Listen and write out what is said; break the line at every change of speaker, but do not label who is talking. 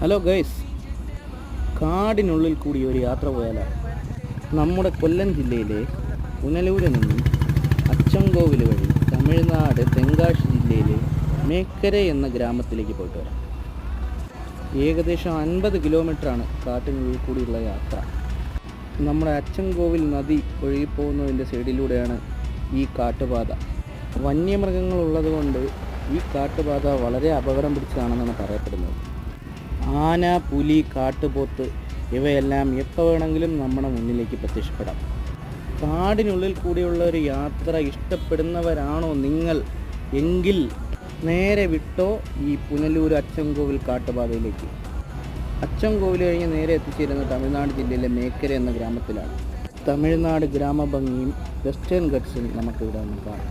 Hello guys, കാടിനുള്ളിൽ കൂടി ഒരു യാത്ര പോയാലാണ്. നമ്മുടെ കൊല്ലം ജില്ലയിലെ പുനലൂരിൽ നിന്നും അച്ചൻകോവിൽ വഴി തമിഴ്നാട് തെങ്കാശി ജില്ലയിലെ മേക്കര എന്ന ഗ്രാമത്തിലേക്ക് പോയിട്ട് വരാം. ഏകദേശം 50 കിലോമീറ്ററാണ് കാട്ടിനുള്ളിൽ കൂടിയുള്ള യാത്ര. നമ്മുടെ അച്ചൻകോവിൽ നദി ഒഴുകിപ്പോകുന്നതിൻ്റെ സൈഡിലൂടെയാണ് ഈ കാട്ടുപാത. വന്യമൃഗങ്ങളുള്ളത് കൊണ്ട് ഈ കാട്ടുപാത വളരെ അപകടം പിടിച്ചതാണെന്നാണ് പറയപ്പെടുന്നത്. ആന, പുലി, കാട്ടുപോത്ത് ഇവയെല്ലാം എപ്പോൾ വേണമെങ്കിലും നമ്മുടെ മുന്നിലേക്ക് പ്രത്യക്ഷപ്പെടാം. കാടിനുള്ളിൽ കൂടിയുള്ള ഒരു യാത്ര ഇഷ്ടപ്പെടുന്നവരാണോ നിങ്ങൾ എങ്കിൽ നേരെ വിട്ടോ ഈ പുനലൂർ അച്ചൻകോവിൽ കാട്ടുപാതയിലേക്ക്. അച്ചൻകോവിൽ കഴിഞ്ഞ് നേരെ എത്തിച്ചേരുന്ന തമിഴ്നാട് ജില്ലയിലെ മേക്കര എന്ന ഗ്രാമത്തിലാണ്. തമിഴ്നാട് ഗ്രാമഭംഗിയും വെസ്റ്റേൺ ഗട്ട്സും നമുക്കിവിടെ നിന്ന് കാണാം.